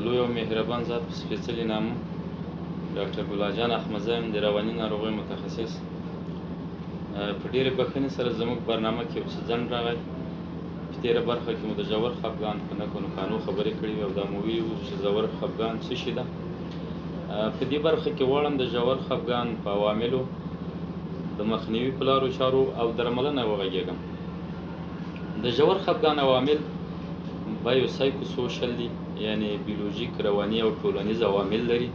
لوی او مهربان ذات په سپېڅلي نامه ډاکټر ګلالجان احمدزی یم د رواني ناروغیو متخصص. په ډېرې بښنې سره زموږ برنامه کې یو څه ځنډ راغی. په تېره برخه کې مو د ژور خفګان په نښو نښانو خبرې کړې وې او دا مو ویلي وو چې ژور خفګان څه شي ده. په دې برخه کې غواړم د ژور خفګان په عواملو، د مخنیوي په لارو چارو او درملنه وغږېږم. د ژور خفګان عوامل بایوسایکوسوشل دي، یعنی بیولوژیک، رواني او ټولنیز عوامل لري.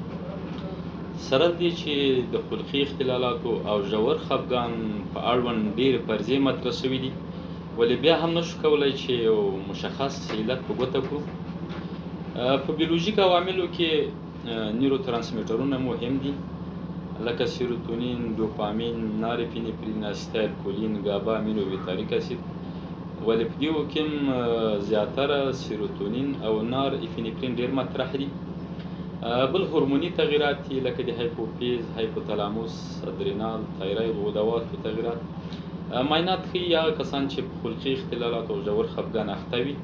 سره دې چې د خلقي اختلالاتو او ژور خفګان په اړوند ډېرې فرضیې مطرح شوي دي، ولې بیا هم نشو کولی چې یو مشخص علت په ګوته کړو. په بیولوژیک عواملو کې نیورو ترانسمیټرونه مهم دي، لکه سیروتونین، ډوپامین، نارپینفرین، اسیتایل کولین، گابا امین او بیتاریک اسید. ولې په دېو کې زیاتره سیروتونین او نارپینفرین ډېر مطرح دي. بل هورموني تغیرات دي، لکه د هایپوفیز، هایپوتالاموس، ادرینال، تایراید غدواتو تغیرات. معاینات ښیي هغه کسان چې په خلقي اختلالاتو او ژور خفګان اخته وي،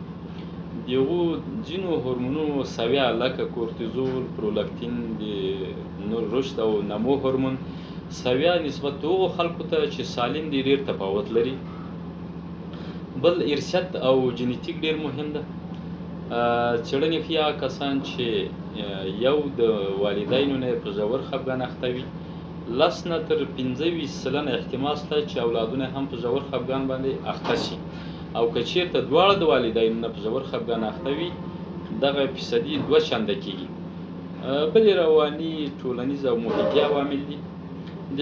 د هغو ځینو هورمونونو سویه، لکه کورتیزول، پرولاکتین، د رشد او نمو هورمون سویه نسبت د هغو خلکو ته چې سالم دي ډېر تفاوت لري. بل ارثیت او جنیتیک ډېر مهم ده. څېړنې ښیي هغه کسان چې یو د والدینو نه په ژور خفګان اخته وي، 10 نه تر 25% احتمال شته چې اولادونه هم په ژور خفګان باندې اخته شي، او که چېرته دواړه د والدینو نه په ژور خفګان اخته وي، دغه فیصدي 2 چنده کېږي. بلې رواني، ټولنیز او محیطي عوامل دي. د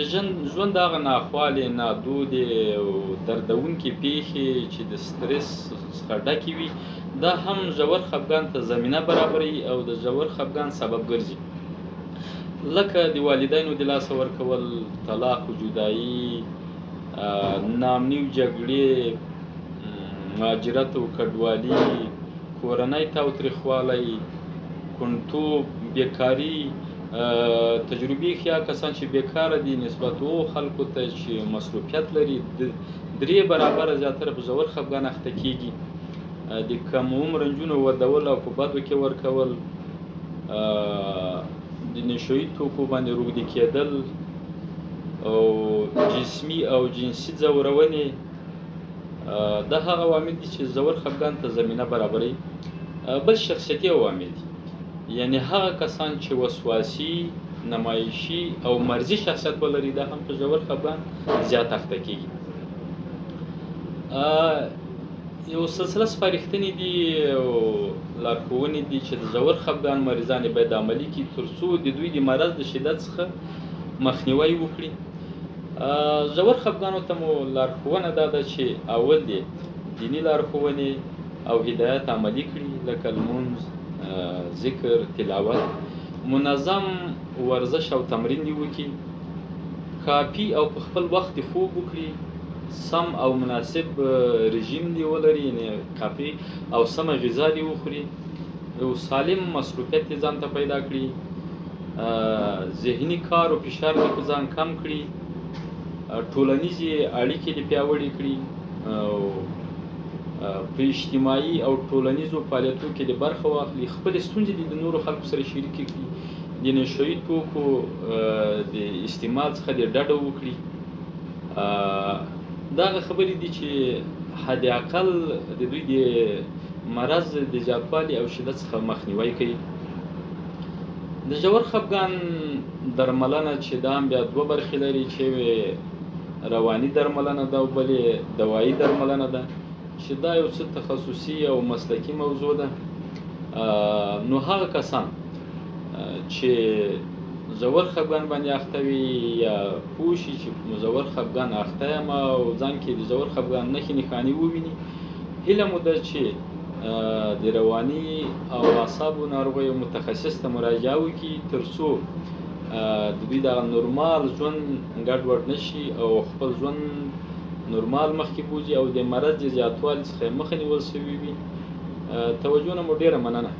ژوند هغه ناخوالې، نادودې او دردونکې پیښې چې د سټرس څخه ډکې وي، دا هم ژور خفګان ته زمینه برابروي او د ژور خفګان سبب ګرځي، لکه د والدینو د لاسه ورکول، طلاق و جدایي، نامنیو جګړې، مهاجرت او کډوالي، کورنۍ تاوتریخوالی، کونډتوب، بیکاري. تجربې ښیي کسان چې بیکاره دي نسبت هغو خلکو ته چې مصروفیت لري 3 برابره زیاتره په ژور خفګان اخته کېږي. د کم عمر نجونو ودول او په بدو کې ورکول، د نشهیي توکو باندې روږدي کېدل او جسمي او جنسي ځورونې، دا هغه عوامل دي چې ژور خفګان ته زمینه برابروي. بل شخصیتي عوامل دي، یعنی هغه کسان چې وسواسي، نمایشي او مرزي شخصیت ولري، دا هم په ژور خفګان زیات اخته کېږي. یو سلسله سپارښتنې دي او لارښوونې دي چې د ژور خفګان مریضان باید عملي کړي، تر څو د دوی د مرض د شدت څخه مخنیوی وکړي. ژور خفګانو ته مو لارښوونه دا ده چې اول دې دیني لارښوونې او هدایت عملي کړي، لکه لمونځ، ذکر، تلاوت، منظم ورزش او تمرین دې وکړي، کافي او په خپل وخت دې خوب وکړي، سم او مناسب رژیم دی ولري، یعنی کافي او سمه غذا دی وخوري، یو سالم مصروفیت یې ځان ته پیدا کړي، ذهني کار او فشار دې په ځان کم کړي، ټولنیزې اړیکې دې پیاوړې کړي، او په اجتماعي او ټولنیزو فعالیتو کې دې برخه واخلي، خپلې ستونزې دې د نورو خلکو سره شریکې کړي، د نشهیي توکو د استعمال څخه دې ډډه وکړي. دا هغه خبرې دي چې حد اقل د دوی د مرض د زیاتوالي او شدت څخه مخنیوی کوي. د ژور خفګان درملنه چې دا هم بیا 2 برخې لري، چې رواني درملنه ده او بلې دوایي درملنه ده، چې دا یو څه تخصصي او مسلکي موضوع ده. نو هغه کسان چې ژور خفګان باندې اخته وي یا پوه شي چې ژور خفګان اخته یم او ځان کې د ژور خفګان نښې نښانې وویني، هیله مو ده چې د رواني او اعصابو ناروغیو متخصص ته مراجعه وکړي، تر څو د دوی دغه نورمال ژوند ګډوډ نه شي او خپل ژوند نورمال مخکې بوځي او د مرض د زیاتوالي څخه یې مخه نیول شوې وي. توجه نه مو ډېره مننه.